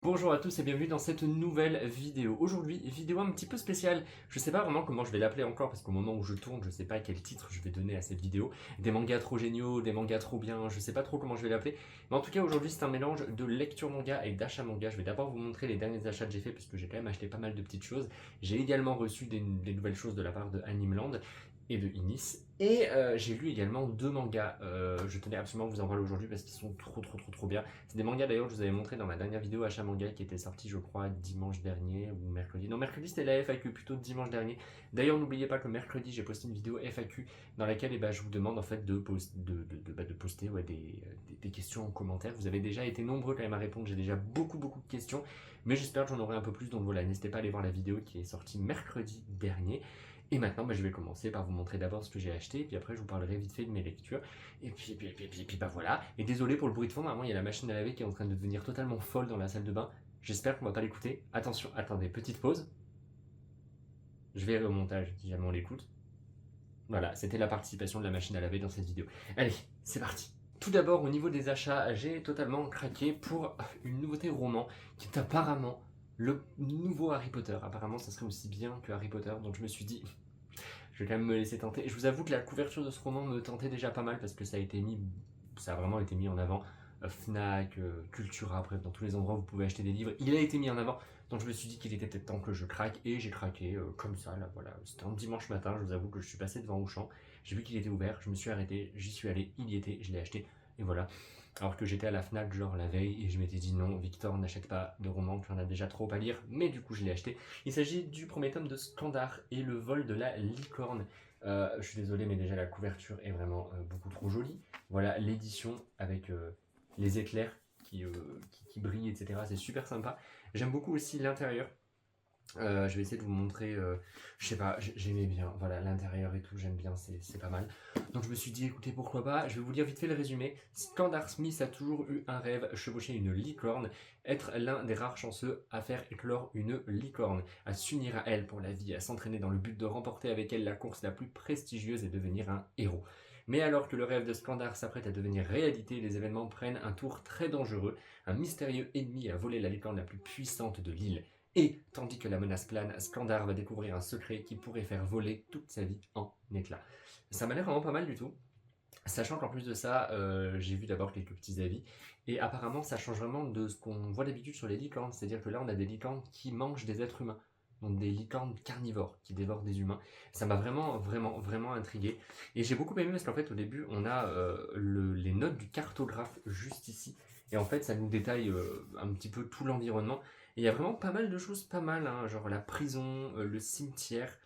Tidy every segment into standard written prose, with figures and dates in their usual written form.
Bonjour à tous et bienvenue dans cette nouvelle vidéo. Aujourd'hui, vidéo un petit peu spéciale. Je sais pas vraiment comment je vais l'appeler encore parce qu'au moment où je tourne, je sais pas quel titre je vais donner à cette vidéo. Des mangas trop géniaux, des mangas trop bien, je sais pas trop comment je vais l'appeler. Mais en tout cas, aujourd'hui, c'est un mélange de lecture manga et d'achat manga. Je vais d'abord vous montrer les derniers achats que j'ai fait parce que j'ai quand même acheté pas mal de petites choses. J'ai également reçu des nouvelles choses de la part de Animeland et de Inis. Et j'ai lu également deux mangas. Je tenais absolument à vous en parler aujourd'hui parce qu'ils sont trop bien. C'est des mangas d'ailleurs que je vous avais montré dans ma dernière vidéo achat manga qui était sortie je crois dimanche dernier ou mercredi. Non, mercredi c'était la FAQ, plutôt dimanche dernier. D'ailleurs n'oubliez pas que mercredi j'ai posté une vidéo FAQ dans laquelle je vous demande en fait de poster des questions en commentaire. Vous avez déjà été nombreux quand même à répondre, j'ai déjà beaucoup de questions. Mais j'espère que j'en aurai un peu plus, donc voilà, n'hésitez pas à aller voir la vidéo qui est sortie mercredi dernier. Et maintenant, je vais commencer par vous montrer d'abord ce que j'ai acheté, et puis après je vous parlerai vite fait de mes lectures. Et puis voilà. Et désolé pour le bruit de fond, normalement il y a la machine à laver qui est en train de devenir totalement folle dans la salle de bain. J'espère qu'on va pas l'écouter. Attention, attendez, petite pause. Je vais au montage si jamais on l'écoute. Voilà, c'était la participation de la machine à laver dans cette vidéo. Allez, c'est parti. Tout d'abord, au niveau des achats, j'ai totalement craqué pour une nouveauté roman qui est apparemment le nouveau Harry Potter. Apparemment, ça serait aussi bien que Harry Potter, donc je me suis dit, je vais quand même me laisser tenter. Et je vous avoue que la couverture de ce roman me tentait déjà pas mal parce que ça a vraiment été mis en avant. Fnac, Cultura, bref, dans tous les endroits où vous pouvez acheter des livres, il a été mis en avant. Donc je me suis dit qu'il était peut-être temps que je craque et j'ai craqué comme ça. Là, voilà, c'était un dimanche matin. Je vous avoue que je suis passé devant Auchan, j'ai vu qu'il était ouvert, je me suis arrêté, j'y suis allé, il y était, je l'ai acheté et voilà. Alors que j'étais à la Fnac genre la veille et je m'étais dit non, Victor, n'achète pas de roman, tu en as déjà trop à lire, mais du coup je l'ai acheté. Il s'agit du premier tome de Skandar et le vol de la licorne. Je suis désolé, mais déjà la couverture est vraiment beaucoup trop jolie. Voilà l'édition avec les éclairs qui brillent, etc. C'est super sympa. J'aime beaucoup aussi l'intérieur. Je vais essayer de vous montrer, je sais pas, j'aimais bien, voilà, l'intérieur et tout, j'aime bien, c'est pas mal. Donc je me suis dit, écoutez, pourquoi pas, je vais vous lire vite fait le résumé. Skandar Smith a toujours eu un rêve, chevaucher une licorne, être l'un des rares chanceux à faire éclore une licorne, à s'unir à elle pour la vie, à s'entraîner dans le but de remporter avec elle la course la plus prestigieuse et devenir un héros. Mais alors que le rêve de Skandar s'apprête à devenir réalité, les événements prennent un tour très dangereux. Un mystérieux ennemi a volé la licorne la plus puissante de l'île. Et, tandis que la menace plane, Skandar va découvrir un secret qui pourrait faire voler toute sa vie en éclats. Ça m'a l'air vraiment pas mal du tout. Sachant qu'en plus de ça, j'ai vu d'abord quelques petits avis, et apparemment ça change vraiment de ce qu'on voit d'habitude sur les licornes, c'est-à-dire que là on a des licornes qui mangent des êtres humains, donc des licornes carnivores qui dévorent des humains. Ça m'a vraiment intrigué, et j'ai beaucoup aimé parce qu'en fait au début on a les notes du cartographe juste ici, et en fait ça nous détaille un petit peu tout l'environnement, et il y a vraiment pas mal de choses pas mal, hein, genre la prison, le cimetière.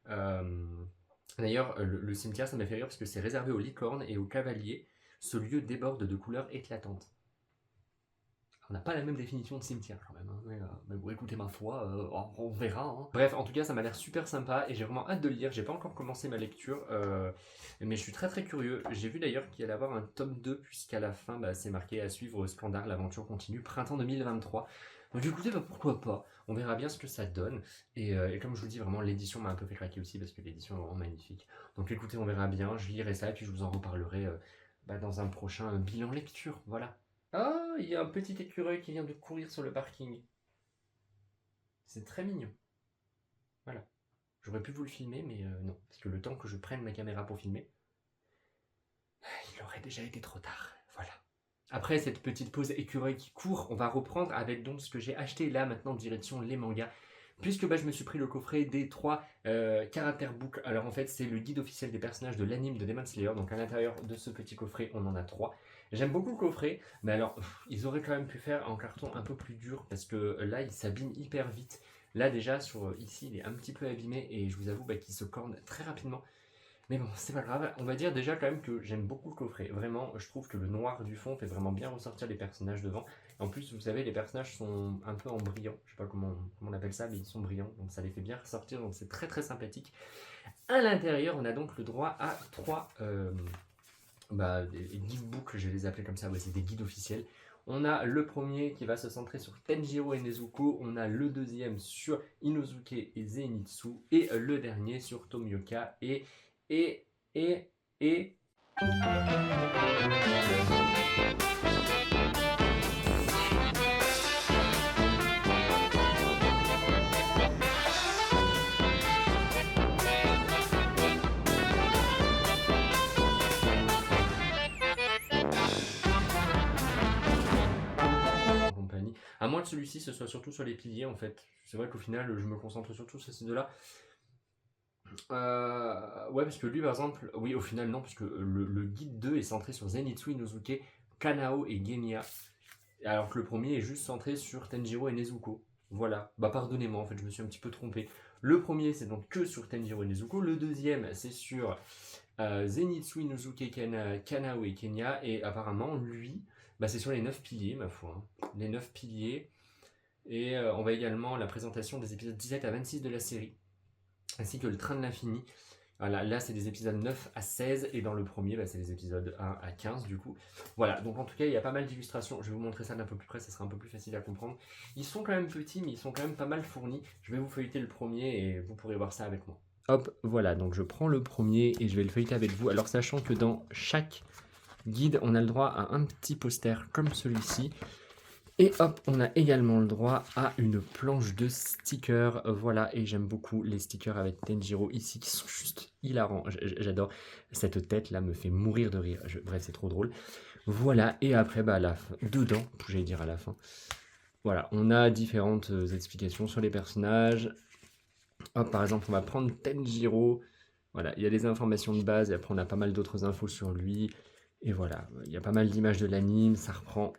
Euh, D'ailleurs, le cimetière, ça m'a fait rire parce que c'est réservé aux licornes et aux cavaliers. Ce lieu déborde de couleurs éclatantes. On n'a pas la même définition de cimetière quand même, hein. Mais bon, écoutez ma foi, on verra, hein. Bref, en tout cas, ça m'a l'air super sympa et j'ai vraiment hâte de le lire. J'ai pas encore commencé ma lecture, mais je suis très curieux. J'ai vu d'ailleurs qu'il allait y avoir un tome 2, puisqu'à la fin, c'est marqué à suivre Skandar, l'aventure continue, printemps 2023. Donc écoutez, pourquoi pas, on verra bien ce que ça donne. Et comme je vous dis, vraiment, l'édition m'a un peu fait craquer aussi parce que l'édition est vraiment magnifique. Donc écoutez, on verra bien, je lirai ça et puis je vous en reparlerai dans un prochain bilan lecture, voilà. Ah, il y a un petit écureuil qui vient de courir sur le parking. C'est très mignon. Voilà. J'aurais pu vous le filmer, mais non. Parce que le temps que je prenne ma caméra pour filmer, il aurait déjà été trop tard. Voilà. Après cette petite pause écureuil qui court, on va reprendre avec donc ce que j'ai acheté là maintenant direction les mangas. Puisque je me suis pris le coffret des 3 Character Book. Alors en fait c'est le guide officiel des personnages de l'anime de Demon Slayer. Donc à l'intérieur de ce petit coffret on en a 3. J'aime beaucoup le coffret, mais alors ils auraient quand même pu faire en carton un peu plus dur parce que là il s'abîme hyper vite. Là déjà sur ici il est un petit peu abîmé et je vous avoue qu'il se corne très rapidement. Mais bon, c'est pas grave. On va dire déjà quand même que j'aime beaucoup le coffret. Vraiment, je trouve que le noir du fond fait vraiment bien ressortir les personnages devant. En plus, vous savez, les personnages sont un peu en brillant. Je sais pas comment on appelle ça, mais ils sont brillants. Donc ça les fait bien ressortir. Donc c'est très sympathique. À l'intérieur, on a donc le droit à 3 des guidebooks, je vais les appeler comme ça. Ouais, c'est des guides officiels. On a le premier qui va se centrer sur Tenjiro et Nezuko, on a le deuxième sur Inosuke et Zenitsu, et le dernier sur Tomioka et, et... À moins que celui-ci ce soit surtout sur les piliers en fait. C'est vrai qu'au final je me concentre surtout sur ces deux-là. Ouais, parce que lui par exemple, oui au final non, parce que le guide 2 est centré sur Zenitsu, Inosuke, Kanao et Genya. Alors que le premier est juste centré sur Tenjiro et Nezuko. Voilà, bah pardonnez-moi en fait, je me suis un petit peu trompé. Le premier c'est donc que sur Tenjiro et Nezuko, le deuxième c'est sur Zenitsu, Inosuke, Kanao et Kenya, et apparemment lui, bah, c'est sur les 9 piliers ma foi. Les 9 piliers, et on va également la présentation des épisodes 17 à 26 de la série, ainsi que le train de l'infini. Voilà, là c'est des épisodes 9 à 16 et dans le premier bah, c'est les épisodes 1 à 15 du coup. Voilà, donc en tout cas il y a pas mal d'illustrations, je vais vous montrer ça d'un peu plus près, ça sera un peu plus facile à comprendre. Ils sont quand même petits mais ils sont quand même pas mal fournis. Je vais vous feuilleter le premier et vous pourrez voir ça avec moi. Hop, voilà, donc je prends le premier et je vais le feuilleter avec vous. Alors sachant que dans chaque guide on a le droit à un petit poster comme celui-ci. Et hop, on a également le droit à une planche de stickers. Voilà, et j'aime beaucoup les stickers avec Tenjiro ici qui sont juste hilarants. J'adore. Cette tête là me fait mourir de rire. Bref, c'est trop drôle. Voilà, et après, bah, à la fin, dedans, j'allais dire à la fin. Voilà, on a différentes explications sur les personnages. Hop, par exemple, on va prendre Tenjiro. Voilà, il y a des informations de base et après on a pas mal d'autres infos sur lui. Et voilà, il y a pas mal d'images de l'anime, ça reprend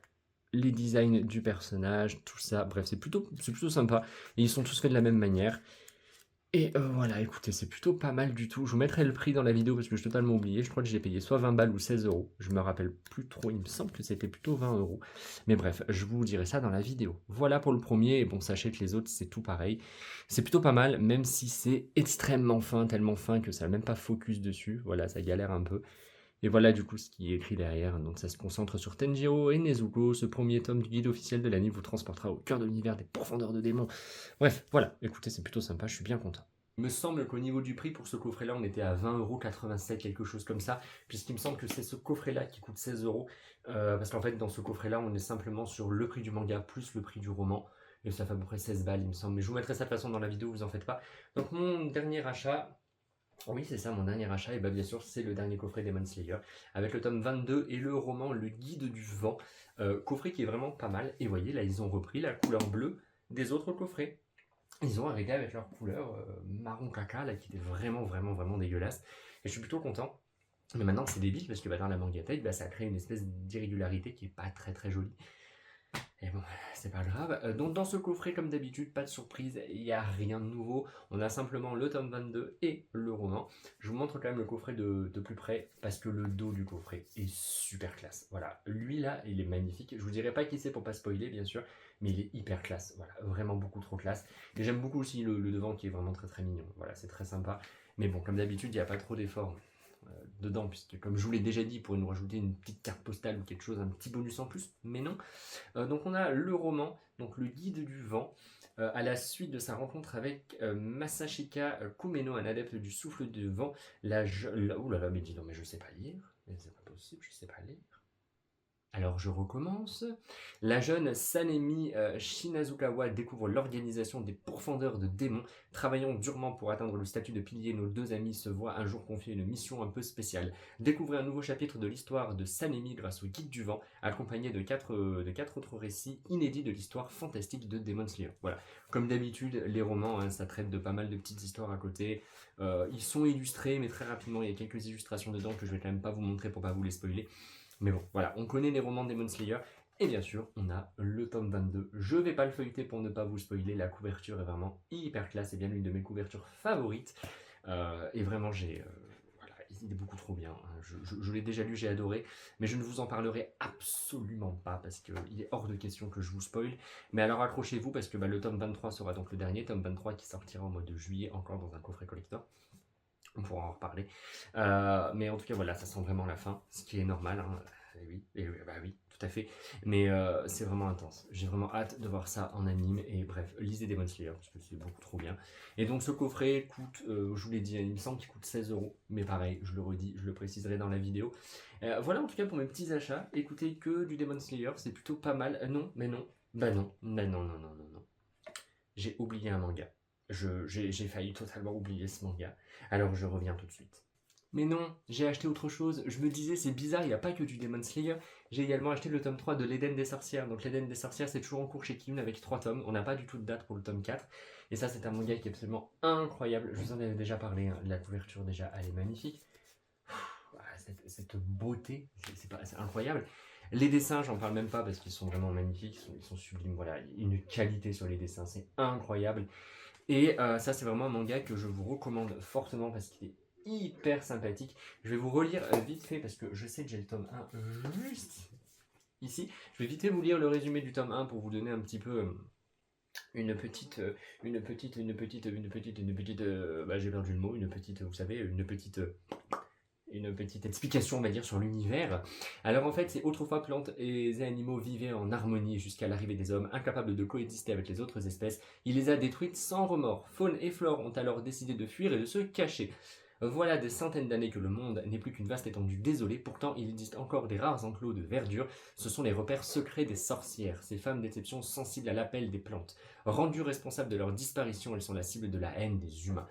les designs du personnage, tout ça. Bref, c'est plutôt sympa. Et ils sont tous faits de la même manière. Et voilà, écoutez, c'est plutôt pas mal du tout. Je vous mettrai le prix dans la vidéo parce que j'ai totalement oublié. Je crois que j'ai payé soit 20 balles ou 16 euros. Je me rappelle plus trop. Il me semble que c'était plutôt 20 euros. Mais bref, je vous dirai ça dans la vidéo. Voilà pour le premier. Et bon, sachez que les autres, c'est tout pareil. C'est plutôt pas mal, même si c'est extrêmement fin, tellement fin que ça n'a même pas focus dessus. Voilà, ça galère un peu. Et voilà du coup ce qui est écrit derrière, donc ça se concentre sur Tenjiro et Nezuko, ce premier tome du guide officiel de l'anime vous transportera au cœur de l'univers des pourfendeurs de démons. Bref, voilà, écoutez, c'est plutôt sympa, je suis bien content. Il me semble qu'au niveau du prix pour ce coffret-là, on était à 20,87€, quelque chose comme ça, puisqu'il me semble que c'est ce coffret-là qui coûte 16 euros, parce qu'en fait dans ce coffret-là, on est simplement sur le prix du manga plus le prix du roman, et ça fait à peu près 16 balles il me semble, mais je vous mettrai ça de toute façon dans la vidéo, vous en faites pas. Donc mon dernier achat, oui, c'est ça, mon dernier achat, et bah bien sûr, c'est le dernier coffret Demon Slayer, avec le tome 22 et le roman Le Guide du Vent, coffret qui est vraiment pas mal, et vous voyez, là, ils ont repris la couleur bleue des autres coffrets. Ils ont arrêté avec leur couleur marron caca, là, qui était vraiment, vraiment, vraiment dégueulasse, et je suis plutôt content. Mais maintenant, c'est débile, parce que bah, dans la mangatech, bah, ça a créé une espèce d'irrégularité qui est pas très très jolie. Et bon, c'est pas grave. Donc dans ce coffret, comme d'habitude, pas de surprise, il n'y a rien de nouveau. On a simplement le tome 22 et le roman. Je vous montre quand même le coffret de plus près, parce que le dos du coffret est super classe. Voilà, lui là, il est magnifique. Je vous dirai pas qui c'est pour pas spoiler, bien sûr, mais il est hyper classe. Voilà, vraiment beaucoup trop classe. Et j'aime beaucoup aussi le devant qui est vraiment très très mignon. Voilà, c'est très sympa. Mais bon, comme d'habitude, il n'y a pas trop d'efforts dedans, puisque comme je vous l'ai déjà dit, il pourrait nous rajouter une petite carte postale ou quelque chose, un petit bonus en plus, mais non. Donc on a le roman, donc le guide du vent, à la suite de sa rencontre avec Masashika Kumeno, un adepte du souffle de vent, ouh là là, mais dis donc, mais je sais pas lire, mais c'est pas possible, je sais pas lire. Alors je recommence. La jeune Sanemi Shinazukawa découvre l'organisation des pourfendeurs de démons. Travaillant durement pour atteindre le statut de pilier, nos deux amis se voient un jour confier une mission un peu spéciale. Découvrez un nouveau chapitre de l'histoire de Sanemi grâce au Guide du Vent, accompagné de quatre autres récits inédits de l'histoire fantastique de Demon Slayer. Voilà, comme d'habitude, les romans, hein, ça traite de pas mal de petites histoires à côté. Ils sont illustrés, mais très rapidement, il y a quelques illustrations dedans que je vais quand même pas vous montrer pour pas vous les spoiler. Mais bon, voilà, on connaît les romans Demon Slayer, et bien sûr, on a le tome 22. Je vais pas le feuilleter pour ne pas vous spoiler, la couverture est vraiment hyper classe, c'est bien l'une de mes couvertures favorites, et vraiment, voilà, il est beaucoup trop bien, je l'ai déjà lu, j'ai adoré, mais je ne vous en parlerai absolument pas, parce qu'il est hors de question que je vous spoil, mais alors accrochez-vous, parce que le tome 23 sera donc le dernier, tome 23 qui sortira au mois de juillet, encore dans un coffret collector. On pourra en reparler. Mais en tout cas, voilà, ça sent vraiment la fin, ce qui est normal. Hein. Bah oui, tout à fait. Mais c'est vraiment intense. J'ai vraiment hâte de voir ça en anime. Et bref, lisez Demon Slayer, parce que c'est beaucoup trop bien. Et donc, ce coffret coûte, je vous l'ai dit, il me semble qu'il coûte 16 euros. Mais pareil, je le redis, je le préciserai dans la vidéo. Voilà en tout cas pour mes petits achats. Écoutez, que du Demon Slayer, c'est plutôt pas mal. Non, mais non. Bah non. Bah non, non, non, non, non. J'ai oublié un manga. J'ai failli totalement oublier ce manga. Alors je reviens tout de suite. Mais non, j'ai acheté autre chose. Je me disais, c'est bizarre, il n'y a pas que du Demon Slayer. J'ai également acheté le tome 3 de l'Éden des sorcières. Donc l'Éden des sorcières, c'est toujours en cours chez Kiyun avec 3 tomes. On n'a pas du tout de date pour le tome 4. Et ça, c'est un manga qui est absolument incroyable. Je vous en avais déjà parlé, hein. La couverture, déjà, elle est magnifique. Cette beauté, c'est incroyable. Les dessins, j'en parle même pas parce qu'ils sont vraiment magnifiques, ils sont sublimes. Voilà, une qualité sur les dessins, c'est incroyable. Et ça, c'est vraiment un manga que je vous recommande fortement parce qu'il est hyper sympathique. Je vais vous relire vite fait parce que je sais que j'ai le tome 1 juste ici. Je vais vite fait vous lire le résumé du tome 1 pour vous donner un petit peu une petite, j'ai perdu le mot, une petite, vous savez, une petite explication, on va dire, sur l'univers. Alors en fait, c'est autrefois plantes et animaux vivaient en harmonie jusqu'à l'arrivée des hommes, incapables de coexister avec les autres espèces. Il les a détruites sans remords. Faune et flore ont alors décidé de fuir et de se cacher. Voilà des centaines d'années que le monde n'est plus qu'une vaste étendue désolée, pourtant il existe encore des rares enclos de verdure, ce sont les repères secrets des sorcières, ces femmes d'exception sensibles à l'appel des plantes. Rendues responsables de leur disparition, elles sont la cible de la haine des humains.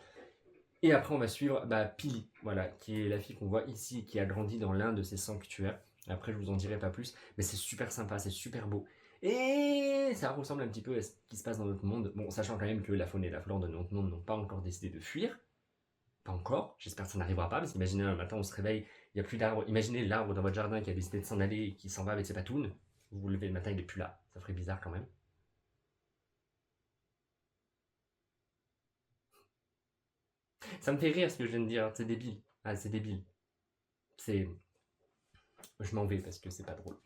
Et après, on va suivre Pili, voilà, qui est la fille qu'on voit ici, qui a grandi dans l'un de ces sanctuaires. Après, je vous en dirai pas plus, mais c'est super sympa, c'est super beau. Et ça ressemble un petit peu à ce qui se passe dans notre monde. Bon, sachant quand même que la faune et la flore de notre monde n'ont pas encore décidé de fuir. Pas encore, j'espère que ça n'arrivera pas, parce qu'imaginez un matin, on se réveille, il n'y a plus d'arbres. Imaginez l'arbre dans votre jardin qui a décidé de s'en aller et qui s'en va avec ses patounes. Vous vous levez le matin, il n'est plus là. Ça ferait bizarre quand même. Ça me fait rire ce que je viens de dire, c'est débile. Ah, c'est débile. C'est... Je m'en vais parce que c'est pas drôle.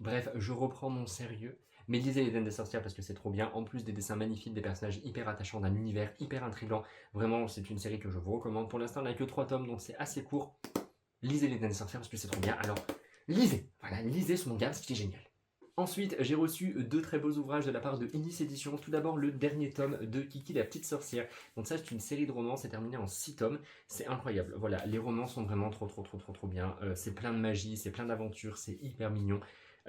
Bref, je reprends mon sérieux. Mais lisez l'Éden des sorcières parce que c'est trop bien. En plus des dessins magnifiques, des personnages hyper attachants, d'un univers hyper intriguant. Vraiment, c'est une série que je vous recommande. Pour l'instant, on n'a que 3 tomes, donc c'est assez court. Lisez l'Éden des sorcières parce que c'est trop bien. Alors, lisez. Voilà, lisez ce manga parce qu'il est génial. Ensuite, j'ai reçu 2 très beaux ouvrages de la part de Inis Éditions. Tout d'abord, le dernier tome de Kiki la petite sorcière. Donc ça, c'est une série de romans, c'est terminé en 6 tomes. C'est incroyable. Voilà, les romans sont vraiment trop bien. C'est plein de magie, c'est plein d'aventures, c'est hyper mignon.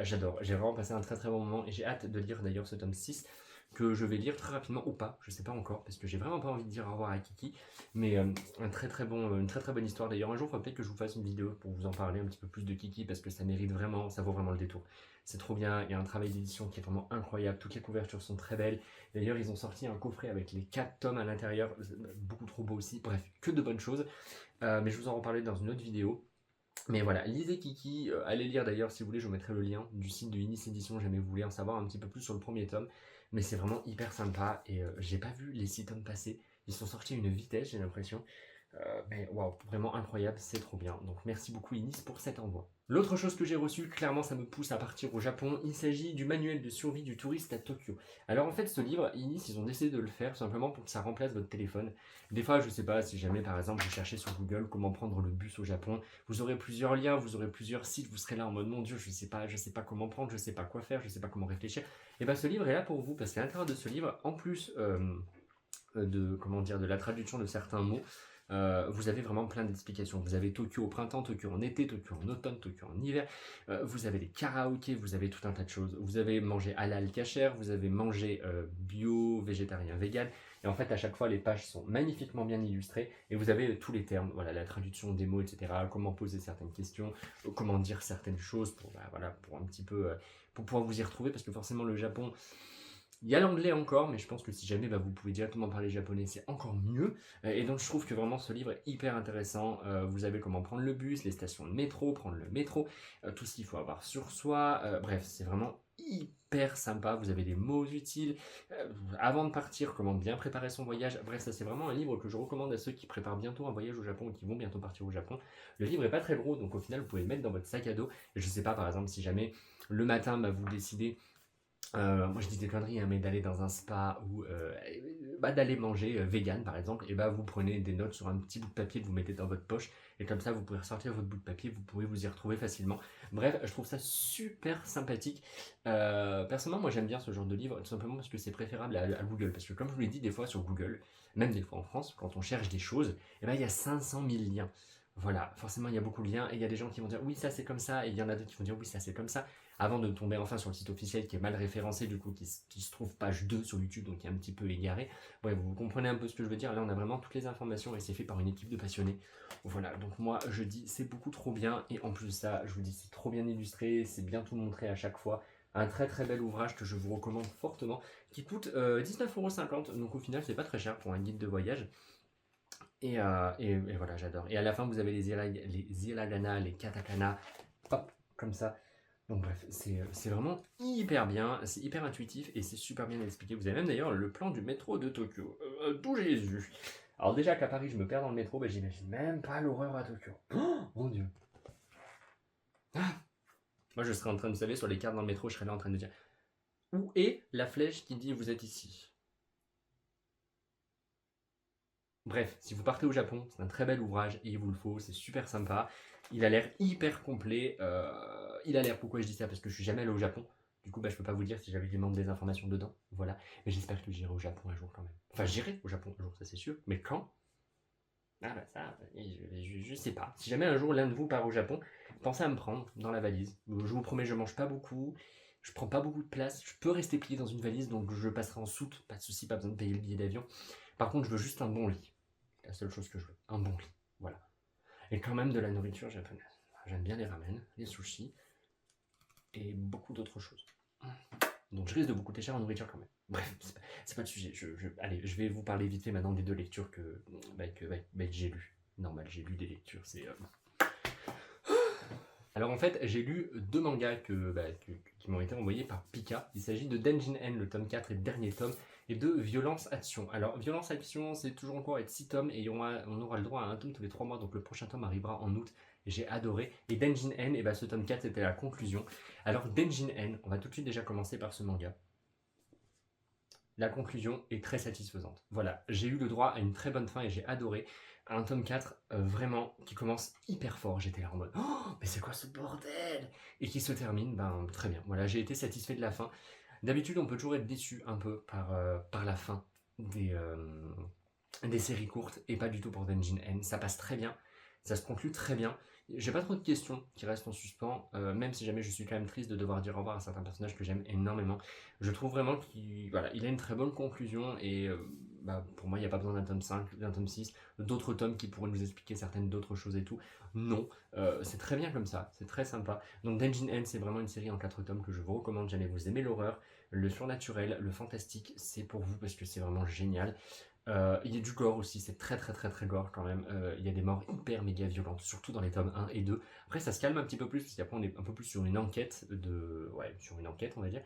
J'adore. J'ai vraiment passé un très bon moment et j'ai hâte de lire d'ailleurs ce tome 6 que je vais lire très rapidement ou pas, je sais pas encore, parce que j'ai vraiment pas envie de dire au revoir à Kiki, mais une très bonne histoire. D'ailleurs, un jour, il faudra peut-être que je vous fasse une vidéo pour vous en parler un petit peu plus de Kiki, parce que ça mérite vraiment, ça vaut vraiment le détour. C'est trop bien, il y a un travail d'édition qui est vraiment incroyable, toutes les couvertures sont très belles. D'ailleurs, ils ont sorti un coffret avec les 4 tomes à l'intérieur, beaucoup trop beau aussi, bref, que de bonnes choses. Mais je vous en reparlerai dans une autre vidéo. Mais voilà, lisez Kiki, allez lire d'ailleurs si vous voulez, je vous mettrai le lien du site de Inis Édition, jamais vous voulez en savoir un petit peu plus sur le premier tome. Mais c'est vraiment hyper sympa et j'ai pas vu les 6 tomes passer, ils sont sortis à une vitesse, j'ai l'impression. Mais waouh, vraiment incroyable, c'est trop bien. Donc merci beaucoup Inis pour cet envoi. L'autre chose que j'ai reçue, clairement ça me pousse à partir au Japon, il s'agit du manuel de survie du touriste à Tokyo. Alors en fait ce livre, Inis, ils ont décidé de le faire simplement pour que ça remplace votre téléphone. Des fois je sais pas, si jamais par exemple vous cherchez sur Google comment prendre le bus au Japon, vous aurez plusieurs liens, vous aurez plusieurs sites, vous serez là en mode mon dieu, je sais pas comment prendre, je sais pas quoi faire, je sais pas comment réfléchir. Et bien ce livre est là pour vous, parce qu'à l'intérieur de ce livre, en plus de la traduction de certains mots, vous avez vraiment plein d'explications. Vous avez Tokyo au printemps, Tokyo en été, Tokyo en automne, Tokyo en hiver. Vous avez les karaokés, vous avez tout un tas de choses. Vous avez mangé halal kasher, vous avez mangé bio, végétarien, vegan. Et en fait, à chaque fois, les pages sont magnifiquement bien illustrées. Et vous avez tous les termes, voilà, la traduction des mots, etc. Comment poser certaines questions, comment dire certaines choses pour, pour un petit peu, pour pouvoir vous y retrouver. Parce que forcément, le Japon... Il y a l'anglais encore, mais je pense que si jamais vous pouvez directement parler japonais, c'est encore mieux. Et donc je trouve que vraiment ce livre est hyper intéressant. Vous avez comment prendre le bus, les stations de métro, prendre le métro, tout ce qu'il faut avoir sur soi. Bref, c'est vraiment hyper sympa. Vous avez des mots utiles. Avant de partir, comment bien préparer son voyage. Bref, ça c'est vraiment un livre que je recommande à ceux qui préparent bientôt un voyage au Japon ou qui vont bientôt partir au Japon. Le livre est pas très gros, donc au final vous pouvez le mettre dans votre sac à dos. Et je sais pas, par exemple, si jamais le matin vous décidez... moi je dis des conneries, hein, mais d'aller dans un spa ou d'aller manger vegan par exemple, et vous prenez des notes sur un petit bout de papier que vous mettez dans votre poche, et comme ça vous pouvez ressortir votre bout de papier, vous pouvez vous y retrouver facilement. Bref, je trouve ça super sympathique. Personnellement, moi j'aime bien ce genre de livre, tout simplement parce que c'est préférable à Google, parce que comme je vous l'ai dit, des fois sur Google, même des fois en France, quand on cherche des choses, il y a 500 000 liens. Voilà, forcément il y a beaucoup de liens, et il y a des gens qui vont dire oui ça c'est comme ça, et il y en a d'autres qui vont dire oui ça c'est comme ça. avant de tomber enfin sur le site officiel qui est mal référencé, du coup, qui se trouve page 2 sur YouTube, donc qui est un petit peu égaré. Bref, vous comprenez un peu ce que je veux dire. Là, on a vraiment toutes les informations et c'est fait par une équipe de passionnés. Voilà, donc moi, je dis c'est beaucoup trop bien. Et en plus de ça, je vous dis c'est trop bien illustré, c'est bien tout montré à chaque fois. Un très très bel ouvrage que je vous recommande fortement, qui coûte 19,50 €, donc au final, c'est pas très cher pour un guide de voyage. Et voilà, j'adore. Et à la fin, vous avez les hiragana, les katakana, hop, comme ça. Donc bref, c'est vraiment hyper bien, c'est hyper intuitif et c'est super bien expliqué. Vous avez même d'ailleurs le plan du métro de Tokyo. D'où Jésus. Alors déjà qu'à Paris, je me perds dans le métro, ben, j'imagine même pas l'horreur à Tokyo. Oh mon Dieu. Ah, moi, je serais en train de, vous savez, sur les cartes dans le métro, je serais là en train de dire où est la flèche qui dit vous êtes ici. Bref, si vous partez au Japon, c'est un très bel ouvrage et il vous le faut, c'est super sympa. Il a l'air hyper complet. Il a l'air, pourquoi je dis ça? Parce que je suis jamais allé au Japon. Du coup, bah, je peux pas vous dire si j'avais vraiment des informations dedans. Voilà. Mais j'espère que j'irai au Japon un jour quand même. Enfin, j'irai au Japon un jour, ça c'est sûr. Mais quand? Ah bah ça, je sais pas. Si jamais un jour l'un de vous part au Japon, pensez à me prendre dans la valise. Je vous promets, je mange pas beaucoup. Je prends pas beaucoup de place. Je peux rester plié dans une valise, donc je passerai en soute. Pas de souci, pas besoin de payer le billet d'avion. Par contre, je veux juste un bon lit. La seule chose que je veux, un bon lit. Voilà. Et quand même de la nourriture japonaise. J'aime bien les ramen, les sushis et beaucoup d'autres choses. Donc je risque de vous coûter cher en nourriture quand même. Bref, c'est pas le sujet. Allez, je vais vous parler vite fait maintenant des deux lectures que j'ai lues. Normal, j'ai lu des lectures, c'est... Alors en fait, j'ai lu deux mangas qui m'ont été envoyés par Pika. Il s'agit de Denjin N, le tome 4 et le dernier tome, et de Violence Action. Alors Violence Action, c'est toujours en cours avec 6 tomes, et on aura le droit à un tome tous les 3 mois, donc le prochain tome arrivera en août, et j'ai adoré. Et Denjin N, et ce tome 4, c'était la conclusion. Alors Denjin N, on va tout de suite déjà commencer par ce manga. La conclusion est très satisfaisante. Voilà, j'ai eu le droit à une très bonne fin et j'ai adoré. Un tome 4 vraiment qui commence hyper fort. J'étais là en mode oh, mais c'est quoi ce bordel? Et qui se termine très bien. Voilà, j'ai été satisfait de la fin. D'habitude, on peut toujours être déçu un peu par la fin des séries courtes et pas du tout pour Denjin N. Ça passe très bien, ça se conclut très bien. J'ai pas trop de questions qui restent en suspens, même si jamais je suis quand même triste de devoir dire au revoir à certains personnages que j'aime énormément. Je trouve vraiment qu'il a une très bonne conclusion et pour moi il n'y a pas besoin d'un tome 5, d'un tome 6, d'autres tomes qui pourraient nous expliquer certaines d'autres choses et tout. Non, c'est très bien comme ça, c'est très sympa. Donc Denjin N, c'est vraiment une série en 4 tomes que je vous recommande. Jamais vous aimez l'horreur, le surnaturel, le fantastique, c'est pour vous parce que c'est vraiment génial. Il y a du gore aussi, c'est très très très très gore quand même. Il y a des morts hyper méga violentes, surtout dans les tomes 1 et 2. Après ça se calme un petit peu plus, parce qu'après on est un peu plus sur une enquête sur une enquête on va dire.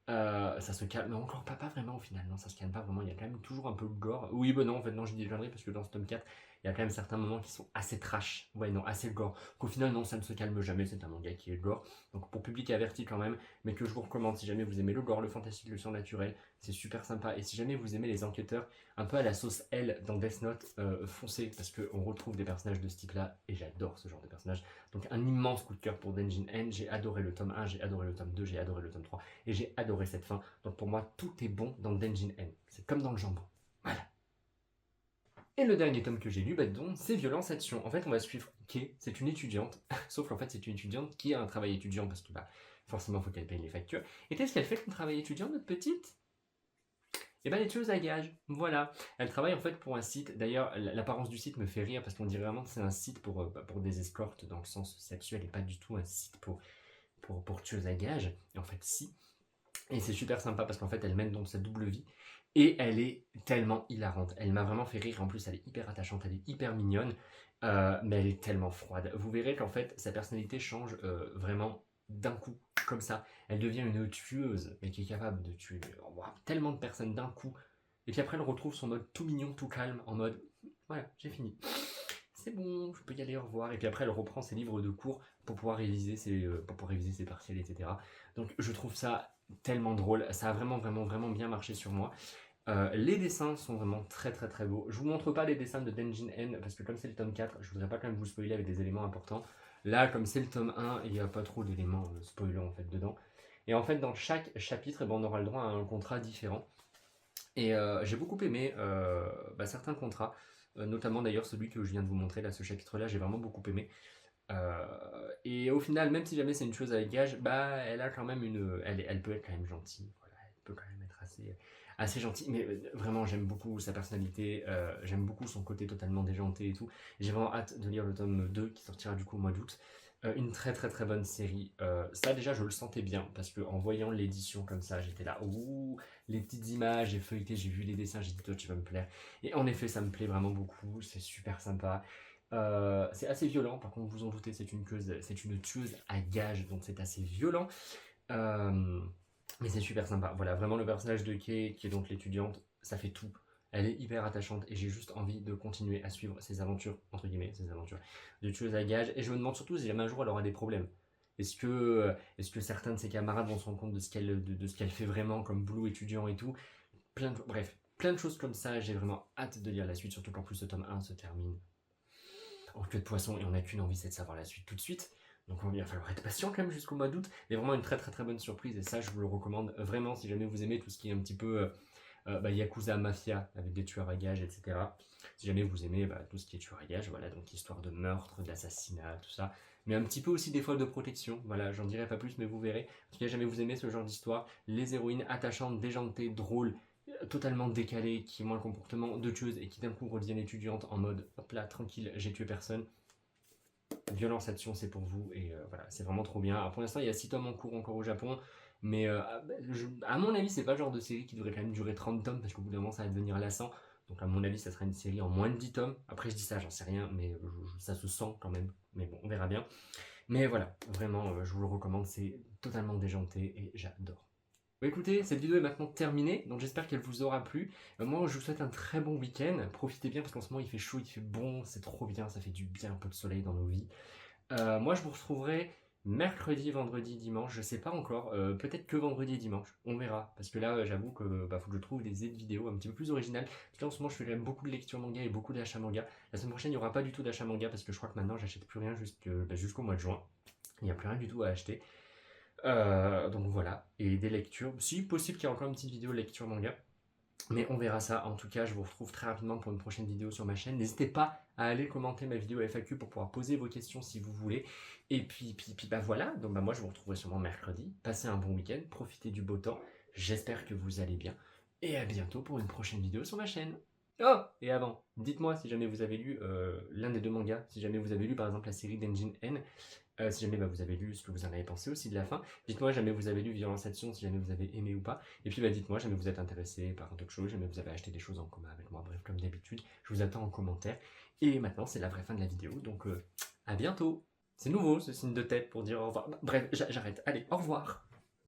Ça se calme, mais encore pas vraiment au final, non ça se calme pas vraiment, il y a quand même toujours un peu de gore. Oui non en fait non, je dis des conneries parce que dans ce tome 4, il y a quand même certains moments qui sont assez trash, ouais non, assez gore. Qu'au final non, ça ne se calme jamais, c'est un manga qui est gore. Donc pour public averti quand même, mais que je vous recommande si jamais vous aimez le gore, le fantastique, le surnaturel, c'est super sympa. Et si jamais vous aimez les enquêteurs, un peu à la sauce L dans Death Note, foncez, parce qu'on retrouve des personnages de ce type là, et j'adore ce genre de personnages. Donc un immense coup de cœur pour Denjin N, j'ai adoré le tome 1, j'ai adoré le tome 2, j'ai adoré le tome 3, et j'ai adoré cette fin. Donc pour moi, tout est bon dans Denjin N. C'est comme dans le jambon. Voilà. Et le dernier tome que j'ai lu, donc, c'est Violence Action. En fait, on va suivre Kei, c'est une étudiante, sauf qu'en fait, c'est une étudiante qui a un travail étudiant parce que forcément, il faut qu'elle paye les factures. Et qu'est-ce qu'elle fait comme travail étudiant, notre petite? Et elle est tueuse à gages. Voilà. Elle travaille en fait pour un site. D'ailleurs, l'apparence du site me fait rire parce qu'on dirait vraiment que c'est un site pour des escortes dans le sens sexuel et pas du tout un site pour tueuse à gages. Et en fait, si. Et c'est super sympa parce qu'en fait, elle mène donc sa double vie. Et elle est tellement hilarante. Elle m'a vraiment fait rire. En plus, elle est hyper attachante, elle est hyper mignonne. Mais elle est tellement froide. Vous verrez qu'en fait, sa personnalité change vraiment d'un coup, comme ça. Elle devient une tueuse, mais qui est capable de tuer tellement de personnes d'un coup. Et puis après, elle retrouve son mode tout mignon, tout calme, en mode voilà, j'ai fini. C'est bon, je peux y aller, au revoir. Et puis après, elle reprend ses livres de cours pour pouvoir réviser ses partiels, etc. Donc je trouve ça tellement drôle. Ça a vraiment, vraiment, vraiment bien marché sur moi. Les dessins sont vraiment très très très beaux. Je vous montre pas les dessins de Denjin N parce que comme c'est le tome 4, je voudrais pas quand même vous spoiler avec des éléments importants. Là, comme c'est le tome 1, il n'y a pas trop d'éléments spoilants en fait dedans. Et en fait, dans chaque chapitre, on aura le droit à un contrat différent. Et j'ai beaucoup aimé certains contrats, notamment d'ailleurs celui que je viens de vous montrer là, ce chapitre-là, j'ai vraiment beaucoup aimé. Et au final, même si jamais c'est une chose avec gage, bah elle a quand même elle peut être quand même gentille, voilà, elle peut quand même être assez gentille, mais vraiment j'aime beaucoup sa personnalité, j'aime beaucoup son côté totalement déjanté et tout. J'ai vraiment hâte de lire le tome 2 qui sortira du coup au mois d'août. Une très très très bonne série. Ça déjà je le sentais bien parce que en voyant l'édition comme ça, j'étais là, ouh, les petites images, j'ai feuilleté, j'ai vu les dessins, j'ai dit toi tu vas me plaire. Et en effet ça me plaît vraiment beaucoup, c'est super sympa. C'est assez violent, par contre vous en doutez, c'est une tueuse à gages, donc c'est assez violent. Euh, mais c'est super sympa. Voilà, vraiment le personnage de Kay, qui est donc l'étudiante, ça fait tout. Elle est hyper attachante et j'ai juste envie de continuer à suivre ses aventures, entre guillemets, ses aventures de tueuse à gages. Et je me demande surtout si jamais un jour elle aura des problèmes. Est-ce que certains de ses camarades vont se rendre compte de ce qu'elle fait vraiment comme boulot étudiant et tout. Bref, plein de choses comme ça. J'ai vraiment hâte de lire la suite, surtout qu'en plus le tome 1 se termine en queue de poisson et on n'a qu'une envie, c'est de savoir la suite tout de suite. Donc il va falloir être patient quand même jusqu'au mois d'août. Mais vraiment une très très très bonne surprise et ça je vous le recommande vraiment si jamais vous aimez tout ce qui est un petit peu Yakuza Mafia avec des tueurs à gages, etc. Si jamais vous aimez tout ce qui est tueurs à gages, voilà, donc histoire de meurtre, d'assassinat, tout ça. Mais un petit peu aussi des fois de protection, voilà, j'en dirai pas plus mais vous verrez. En tout cas, jamais vous aimez ce genre d'histoire, les héroïnes attachantes, déjantées, drôles, totalement décalées, qui ont un comportement de tueuse et qui d'un coup redeviennent étudiantes en mode hop là, tranquille, j'ai tué personne. Violence Action, c'est pour vous et voilà, c'est vraiment trop bien. Alors, pour l'instant, il y a 6 tomes en cours encore au Japon, mais à mon avis, c'est pas le genre de série qui devrait quand même durer 30 tomes parce qu'au bout d'un moment, ça va devenir lassant. Donc, à mon avis, ça sera une série en moins de 10 tomes. Après, je dis ça, j'en sais rien, mais ça se sent quand même. Mais bon, on verra bien. Mais voilà, vraiment, je vous le recommande, c'est totalement déjanté et j'adore. Bon, écoutez, cette vidéo est maintenant terminée, donc j'espère qu'elle vous aura plu. Moi, je vous souhaite un très bon week-end. Profitez bien parce qu'en ce moment, il fait chaud, il fait bon, c'est trop bien, ça fait du bien un peu de soleil dans nos vies. Moi, je vous retrouverai mercredi, vendredi, dimanche. Je sais pas encore. Peut-être que vendredi et dimanche. On verra. Parce que là, j'avoue que faut que je trouve des vidéos un petit peu plus originales. Parce que là, en ce moment, je fais quand même beaucoup de lecture manga et beaucoup d'achats manga. La semaine prochaine, il n'y aura pas du tout d'achat manga parce que je crois que maintenant, j'achète plus rien jusqu'au mois de juin. Il n'y a plus rien du tout à acheter. Donc voilà. Et des lectures. Si possible qu'il y ait encore une petite vidéo lecture manga. Mais on verra ça. En tout cas, je vous retrouve très rapidement pour une prochaine vidéo sur ma chaîne. N'hésitez pas à aller commenter ma vidéo FAQ pour pouvoir poser vos questions si vous voulez. Et puis voilà. Donc moi, je vous retrouverai sûrement mercredi. Passez un bon week-end. Profitez du beau temps. J'espère que vous allez bien. Et à bientôt pour une prochaine vidéo sur ma chaîne. Oh, et avant, dites-moi si jamais vous avez lu l'un des deux mangas. Si jamais vous avez lu par exemple la série d'Engine N. Si jamais vous avez lu ce que vous en avez pensé aussi de la fin. Dites-moi jamais vous avez lu Violence Action, si jamais vous avez aimé ou pas. Et puis dites-moi jamais vous êtes intéressé par d'autres choses, jamais vous avez acheté des choses en commun avec moi. Bref, comme d'habitude, je vous attends en commentaire. Et maintenant, c'est la vraie fin de la vidéo, donc à bientôt. C'est nouveau ce signe de tête pour dire au revoir. Bref, j'arrête. Allez, au revoir.